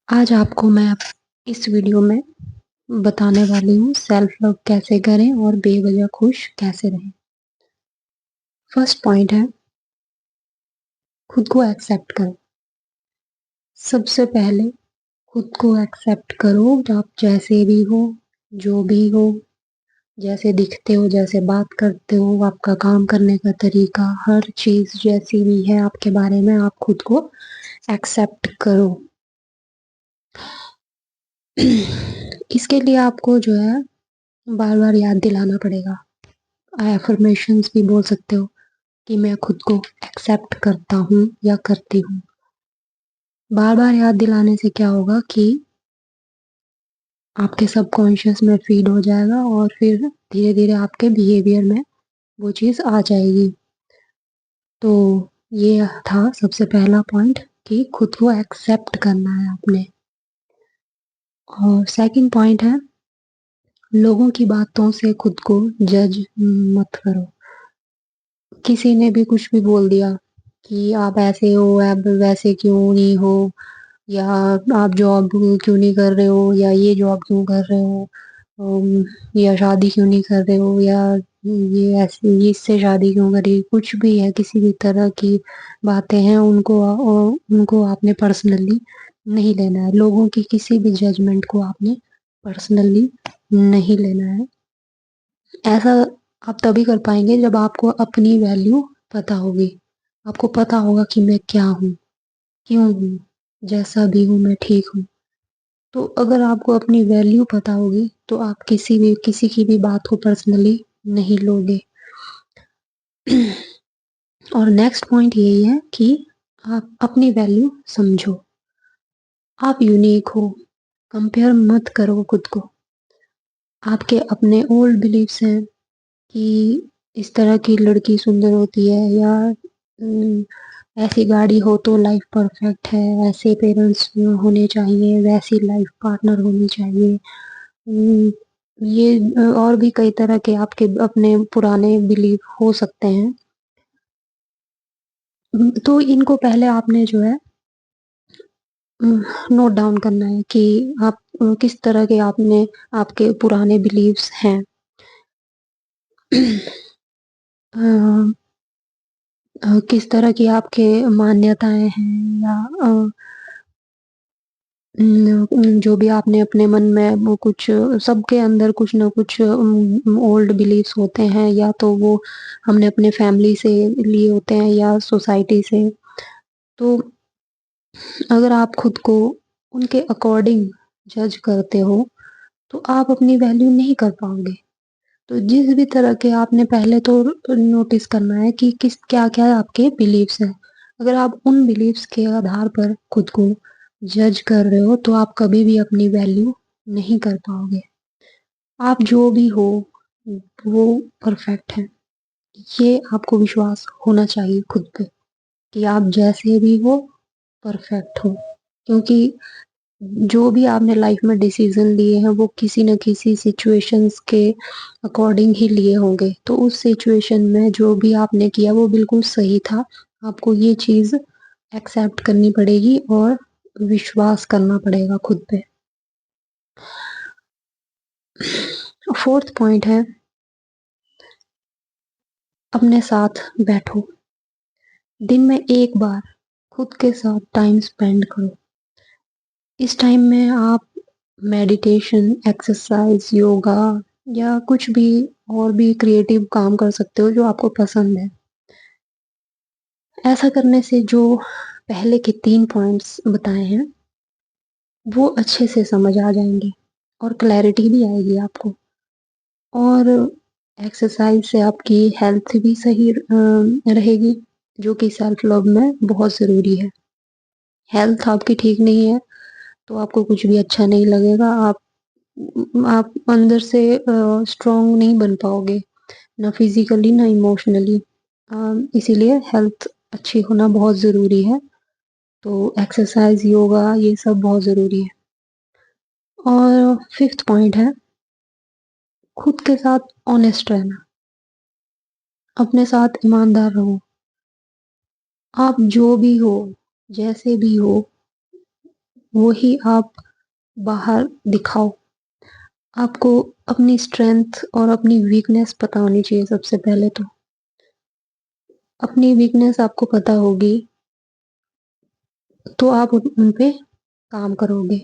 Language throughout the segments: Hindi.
आज आपको मैं इस वीडियो में बताने वाली हूँ सेल्फ लव कैसे करें और बेवजह खुश कैसे रहें। फर्स्ट पॉइंट है खुद को एक्सेप्ट करो। सबसे पहले खुद को एक्सेप्ट करो, आप जैसे भी हो, जो भी हो, जैसे दिखते हो, जैसे बात करते हो, आपका काम करने का तरीका, हर चीज जैसी भी है आपके बारे में आप खुद को एक्सेप्ट करो। इसके लिए आपको जो है बार बार याद दिलाना पड़ेगा। एफर्मेशंस भी बोल सकते हो कि मैं खुद को एक्सेप्ट करता हूँ या करती हूँ। बार बार याद दिलाने से क्या होगा कि आपके सबकॉन्शियस में फीड हो जाएगा और फिर धीरे धीरे आपके बिहेवियर में वो चीज़ आ जाएगी। तो ये था सबसे पहला पॉइंट कि खुद को एक्सेप्ट करना है आपने। और सेकंड पॉइंट है लोगों की बातों से खुद को जज मत करो। किसी ने भी कुछ भी बोल दिया कि आप ऐसे हो, आप वैसे क्यों नहीं हो, या आप जॉब क्यों नहीं कर रहे हो, या ये जॉब क्यों कर रहे हो, या शादी क्यों नहीं कर रहे हो, या ये ऐसे ये इससे शादी क्यों करी, कुछ भी है, किसी भी तरह की बातें हैं उनको आपने पर्सनली नहीं लेना है। लोगों की किसी भी जजमेंट को आपने पर्सनली नहीं लेना है। ऐसा आप तभी कर पाएंगे जब आपको अपनी वैल्यू पता होगी। आपको पता होगा कि मैं क्या हूँ, क्यों हूँ, जैसा भी हूँ मैं ठीक हूँ। तो अगर आपको अपनी वैल्यू पता होगी तो आप किसी की भी बात को पर्सनली नहीं लोगे। और नेक्स्ट पॉइंट यही है कि आप अपनी वैल्यू समझो। आप यूनिक हो, कंपेयर मत करो खुद को। आपके अपने ओल्ड बिलीव्स हैं कि इस तरह की लड़की सुंदर होती है, या ऐसी गाड़ी हो तो लाइफ परफेक्ट है, ऐसे पेरेंट्स होने चाहिए, वैसी लाइफ पार्टनर होनी चाहिए। ये और भी कई तरह के आपके अपने पुराने बिलीव हो सकते हैं। तो इनको पहले आपने जो है नोट डाउन करना है कि आप किस तरह के आपके पुराने बिलीव्स हैं। किस तरह की आपके मान्यताएं हैं, या जो भी आपने अपने मन में वो कुछ, सबके अंदर कुछ ना कुछ ओल्ड बिलीफ्स होते हैं, या तो वो हमने अपने फैमिली से लिए होते हैं या सोसाइटी से। तो अगर आप खुद को उनके अकॉर्डिंग जज करते हो तो आप अपनी वैल्यू नहीं कर पाओगे। तो जिस भी तरह के आपने पहले तो नोटिस करना है कि किस क्या क्या आपके बिलीव्स हैं। अगर आप उन बिलीव्स के आधार पर खुद को जज कर रहे हो तो आप कभी भी अपनी वैल्यू नहीं कर पाओगे। आप जो भी हो वो परफेक्ट है। ये आपको विश्वास होना चाहिए खुद पे कि आप जैसे भी हो परफेक्ट हो। क्योंकि जो भी आपने लाइफ में डिसीजन लिए हैं वो किसी न किसी सिचुएशंस के अकॉर्डिंग ही लिए होंगे। तो उस सिचुएशन में जो भी आपने किया वो बिल्कुल सही था। आपको ये चीज एक्सेप्ट करनी पड़ेगी और विश्वास करना पड़ेगा खुद पे। फोर्थ पॉइंट है अपने साथ बैठो। दिन में एक बार खुद के साथ टाइम स्पेंड करो। इस टाइम में आप मेडिटेशन, एक्सरसाइज, योगा या कुछ भी और भी क्रिएटिव काम कर सकते हो जो आपको पसंद है। ऐसा करने से जो पहले के 3 पॉइंट्स बताए हैं वो अच्छे से समझ आ जाएंगे और क्लैरिटी भी आएगी आपको। और एक्सरसाइज से आपकी हेल्थ भी सही रहेगी, जो कि सेल्फ लव में बहुत ज़रूरी है। हेल्थ आपकी ठीक नहीं है तो आपको कुछ भी अच्छा नहीं लगेगा। आप अंदर से स्ट्रांग नहीं बन पाओगे, ना फिजिकली ना इमोशनली। इसीलिए हेल्थ अच्छी होना बहुत ज़रूरी है। तो एक्सरसाइज, योगा, ये सब बहुत ज़रूरी है। और फिफ्थ पॉइंट है खुद के साथ ऑनेस्ट रहना। अपने साथ ईमानदार रहो। आप जो भी हो, जैसे भी हो, वो ही आप बाहर दिखाओ। आपको अपनी स्ट्रेंथ और अपनी वीकनेस पता होनी चाहिए सबसे पहले तो। अपनी वीकनेस आपको पता होगी तो आप उन पे काम करोगे।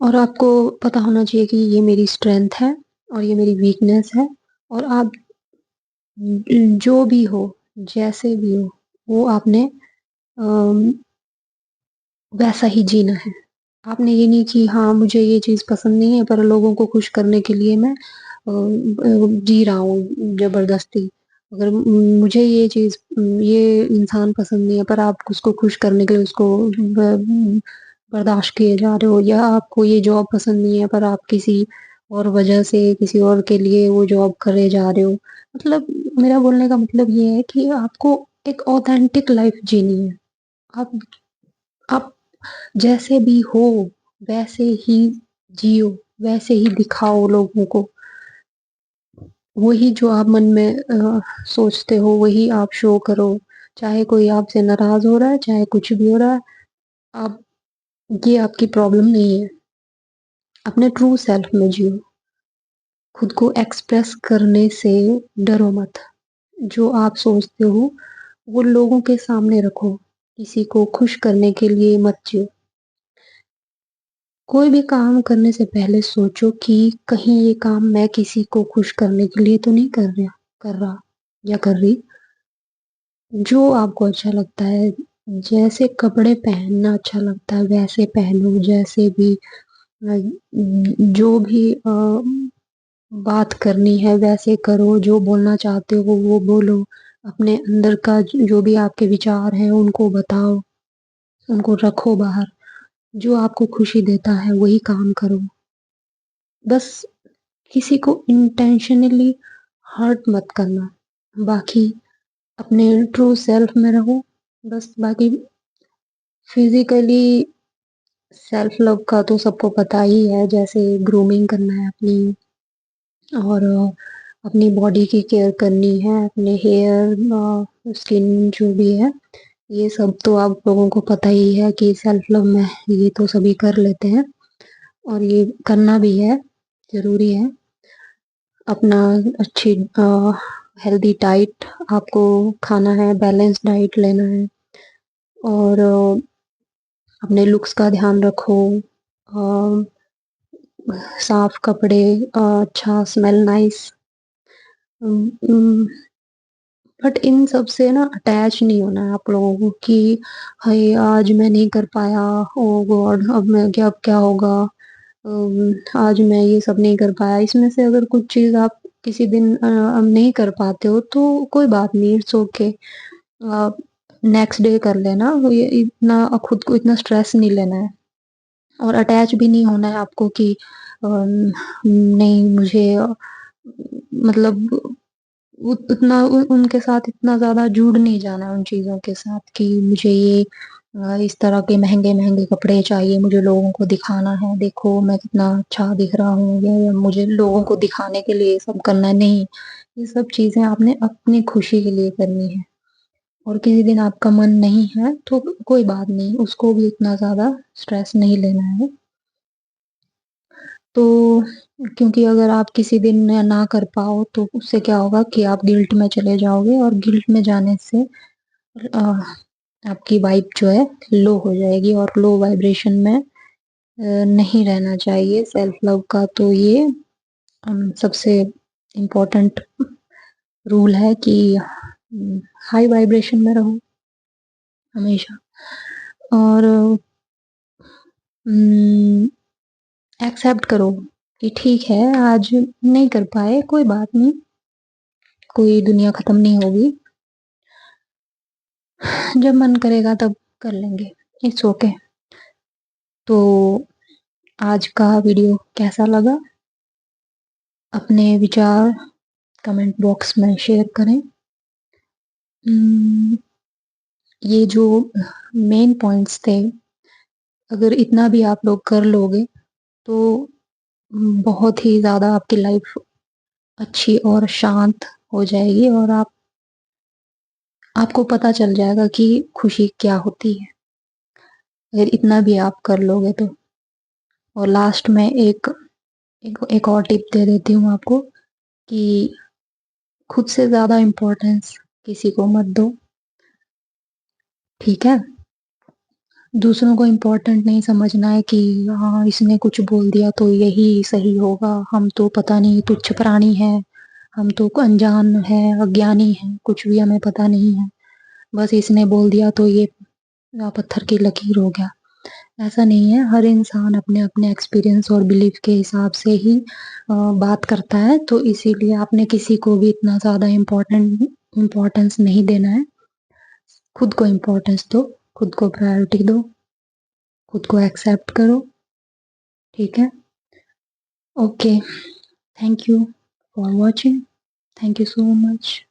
और आपको पता होना चाहिए कि ये मेरी स्ट्रेंथ है और ये मेरी वीकनेस है, और आप जो भी हो, जैसे भी हो, वो आपने वैसा ही जीना है। आपने ये नहीं कि हाँ मुझे ये चीज़ पसंद नहीं है पर लोगों को खुश करने के लिए मैं जी रहा हूँ ज़बरदस्ती। अगर मुझे ये चीज़ ये इंसान पसंद नहीं है पर आप उसको खुश करने के लिए उसको बर्दाश्त किए जा रहे हो, या आपको ये जॉब पसंद नहीं है पर आप किसी और वजह से किसी और के लिए वो जॉब करे जा रहे हो। मतलब मेरा बोलने का मतलब ये है कि आपको एक ऑथेंटिक लाइफ जीनी है। आप आप जैसे भी हो वैसे ही जियो, वैसे ही दिखाओ लोगों को। वही जो आप मन में सोचते हो वही आप शो करो। चाहे कोई आपसे नाराज हो रहा है, चाहे कुछ भी हो रहा है, आप ये आपकी प्रॉब्लम नहीं है। अपने ट्रू सेल्फ में जियो। खुद को एक्सप्रेस करने से डरो मत। जो आप सोचते हो वो लोगों के सामने रखो। किसी को खुश करने के लिए मत जियो। कोई भी काम करने से पहले सोचो कि कहीं ये काम मैं किसी को खुश करने के लिए तो नहीं कर रहा या कर रही। जो आपको अच्छा लगता है, जैसे कपड़े पहनना अच्छा लगता है वैसे पहनो। जैसे भी जो भी बात करनी है वैसे करो। जो बोलना चाहते हो वो बोलो। अपने अंदर का जो भी आपके विचार हैं उनको बताओ, उनको रखो बाहर। जो आपको खुशी देता है वही काम करो। बस किसी को इंटेंशनली हर्ट मत करना। बाकी अपने ट्रू सेल्फ में रहो। बस बाकी फिजिकली सेल्फ लव का तो सबको पता ही है, जैसे ग्रूमिंग करना है अपनी, और अपनी बॉडी की केयर करनी है, अपने हेयर स्किन जो भी है, ये सब तो आप लोगों को पता ही है कि सेल्फ लव में ये तो सभी कर लेते हैं। और ये करना भी है, जरूरी है। अपना अच्छी हेल्दी डाइट आपको खाना है, बैलेंस डाइट लेना है। और अपने लुक्स का ध्यान रखो। साफ कपड़े, अच्छा स्मेल नाइस। बट इन सब से ना अटैच नहीं होना है आप लोगों को कि हाय आज मैं नहीं कर पाया, ओ गॉड अब मैं क्या, अब क्या होगा। आज मैं ये सब नहीं कर पाया। इसमें से अगर कुछ चीज आप किसी दिन नहीं कर पाते हो तो कोई बात नहीं, इट्स ओके। नेक्स्ट डे कर लेना। ये इतना खुद को इतना स्ट्रेस नहीं लेना है। और अटैच भी नहीं होना है आपको कि नहीं मुझे मतलब उतना उनके साथ इतना ज्यादा जुड़ नहीं जाना है उन चीजों के साथ कि मुझे ये इस तरह के महंगे महंगे कपड़े चाहिए, मुझे लोगों को दिखाना है, देखो मैं कितना अच्छा दिख रहा हूँ, या मुझे लोगों को दिखाने के लिए ये सब करना है। नहीं, ये सब चीजें आपने अपनी खुशी के लिए करनी है। और किसी दिन आपका मन नहीं है तो कोई बात नहीं, उसको भी इतना ज्यादा स्ट्रेस नहीं लेना है। तो क्योंकि अगर आप किसी दिन ना कर पाओ तो उससे क्या होगा कि आप गिल्ट में चले जाओगे, और गिल्ट में जाने से अ, आपकी वाइब जो है लो हो जाएगी, और लो वाइब्रेशन में नहीं रहना चाहिए। सेल्फ लव का तो ये सबसे इम्पोर्टेंट रूल है कि हाई वाइब्रेशन में रहो हमेशा। और एक्सेप्ट करो कि ठीक है आज नहीं कर पाए, कोई बात नहीं, कोई दुनिया खत्म नहीं होगी। जब मन करेगा तब कर लेंगे, इट्स ओके। तो आज का वीडियो कैसा लगा, अपने विचार कमेंट बॉक्स में शेयर करें। हम्म, ये जो मेन पॉइंट्स थे, अगर इतना भी आप लोग कर लोगे तो बहुत ही ज्यादा आपकी लाइफ अच्छी और शांत हो जाएगी, और आपको पता चल जाएगा कि खुशी क्या होती है। अगर इतना भी आप कर लोगे तो। और लास्ट में एक और टिप दे देती हूँ आपको कि खुद से ज़्यादा इम्पोर्टेंस किसी को मत दो, ठीक है। दूसरों को इम्पोर्टेंट नहीं समझना है कि हाँ इसने कुछ बोल दिया तो यही सही होगा, हम तो पता नहीं तुच्छ प्राणी हैं, हम तो अनजान है, अज्ञानी है, कुछ भी हमें पता नहीं है, बस इसने बोल दिया तो ये पत्थर की लकीर हो गया। ऐसा नहीं है, हर इंसान अपने अपने एक्सपीरियंस और बिलीफ के हिसाब से ही बात करता है, तो इसीलिए आपने किसी को भी इतना ज़्यादा इम्पोर्टेंस नहीं देना है। खुद को इम्पोर्टेंस दो, खुद को प्रायोरिटी दो, खुद को एक्सेप्ट करो, ठीक है। Okay, thank you for watching, thank you so much.